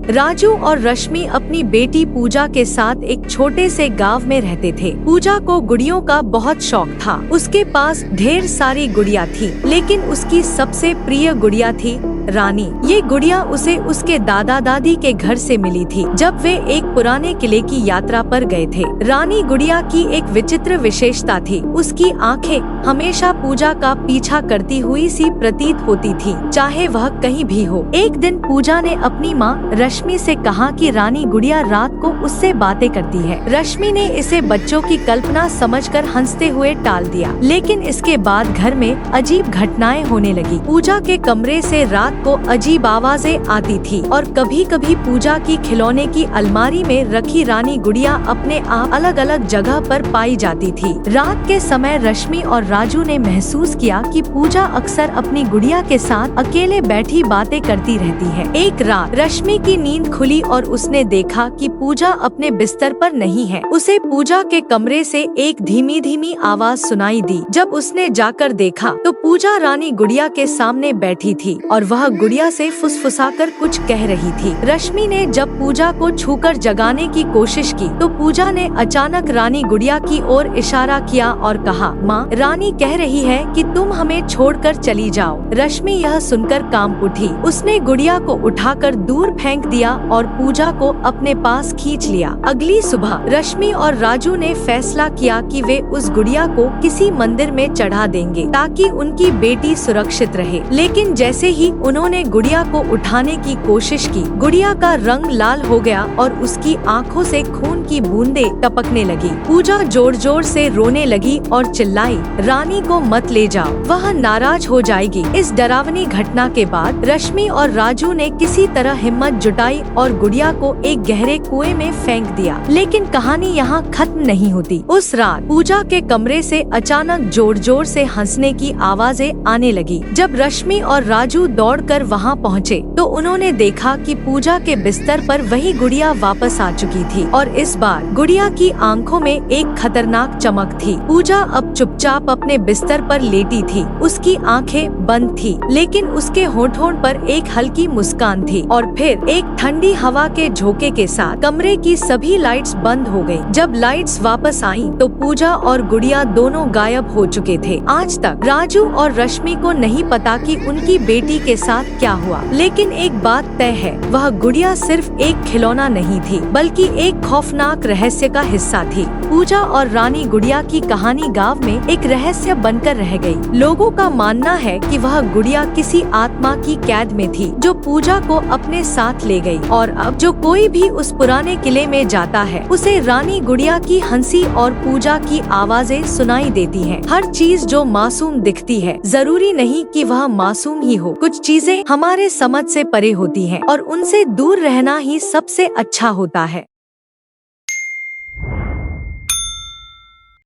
राजू और रश्मि अपनी बेटी पूजा के साथ एक छोटे से गांव में रहते थे। पूजा को गुड़ियों का बहुत शौक था। उसके पास ढेर सारी गुड़िया थी, लेकिन उसकी सबसे प्रिय गुड़िया थी रानी। ये गुड़िया उसे उसके दादा दादी के घर से मिली थी जब वे एक पुराने किले की यात्रा पर गए थे। रानी गुड़िया की एक विचित्र विशेषता थी। उसकी आंखें हमेशा पूजा का पीछा करती हुई सी प्रतीत होती थी, चाहे वह कहीं भी हो। एक दिन पूजा ने अपनी माँ रश्मि से कहा कि रानी गुड़िया रात को उससे बातें करती है। रश्मि ने इसे बच्चों की कल्पना समझकर हंसते हुए टाल दिया, लेकिन इसके बाद घर में अजीब घटनाएं होने लगी। पूजा के कमरे से रात को अजीब आवाजें आती थी और कभी कभी पूजा की खिलौने की अलमारी में रखी रानी गुड़िया अपने आप अलग अलग जगह पर पाई जाती थी। रात के समय रश्मि और राजू ने महसूस किया कि पूजा अक्सर अपनी गुड़िया के साथ अकेले बैठी बातें करती रहती है। एक रात रश्मि की नींद खुली और उसने देखा कि पूजा अपने बिस्तर पर नहीं है। उसे पूजा के कमरे से एक धीमी धीमी आवाज सुनाई दी। जब उसने जाकर देखा तो पूजा रानी गुड़िया के सामने बैठी थी और वह गुड़िया से फुसफुसाकर कुछ कह रही थी। रश्मि ने जब पूजा को छूकर जगाने की कोशिश की तो पूजा ने अचानक रानी गुड़िया की ओर इशारा किया और कहा, माँ, रानी कह रही है कि तुम हमें छोड़कर चली जाओ। रश्मि यह सुनकर कांप उठी। उसने गुड़िया को उठाकर दूर फेंक दिया और पूजा को अपने पास खींच लिया। अगली सुबह रश्मि और राजू ने फैसला किया कि वे उस गुड़िया को किसी मंदिर में चढ़ा देंगे ताकि उनकी बेटी सुरक्षित रहे। लेकिन जैसे ही उन्होंने गुड़िया को उठाने की कोशिश की, गुड़िया का रंग लाल हो गया और उसकी आंखों से खून की बूंदें टपकने लगी। पूजा जोर जोर से रोने लगी और चिल्लाई, रानी को मत ले जाओ, वह नाराज हो जाएगी। इस डरावनी घटना के बाद रश्मि और राजू ने किसी तरह हिम्मत जुटाई और गुड़िया को एक गहरे कुएं में फेंक दिया। लेकिन कहानी यहाँ खत्म नहीं होती। उस रात पूजा के कमरे से अचानक जोर जोर से हंसने की आवाजें आने लगी। जब रश्मि और राजू दौड़कर वहां पहुंचे तो उन्होंने देखा कि पूजा के बिस्तर पर वही गुड़िया वापस आ चुकी थी और इस बार गुड़िया की आंखों में एक खतरनाक चमक थी। पूजा अब चुपचाप अपने बिस्तर पर लेटी थी। उसकी आंखें बंद थी, लेकिन उसके होठों पर एक हल्की मुस्कान थी। और फिर एक ठंडी हवा के झोंके के साथ कमरे की सभी लाइट्स बंद हो गयी। जब लाइट्स वापस आईं, तो पूजा और गुड़िया दोनों गायब हो चुके थे। आज तक राजू और रश्मि को नहीं पता कि उनकी बेटी के साथ क्या हुआ, लेकिन एक बात तय है, वह गुड़िया सिर्फ एक खिलौना नहीं थी, बल्कि एक खौफनाक रहस्य का हिस्सा थी। पूजा और रानी गुड़िया की कहानी गांव में एक रहस्य बनकर रह गई। लोगों का मानना है कि वह गुड़िया किसी आत्मा की कैद में थी जो पूजा को अपने साथ ले गई। और अब जो कोई भी उस पुराने किले में जाता है, उसे रानी गुड़िया की हंसी और पूजा की आवाजें सुनाई देती हैं। हर चीज जो मासूम दिखती है, जरूरी नहीं कि वह मासूम ही हो। कुछ चीजें हमारे समझ से परे होती हैं और उनसे दूर रहना ही सबसे अच्छा होता है।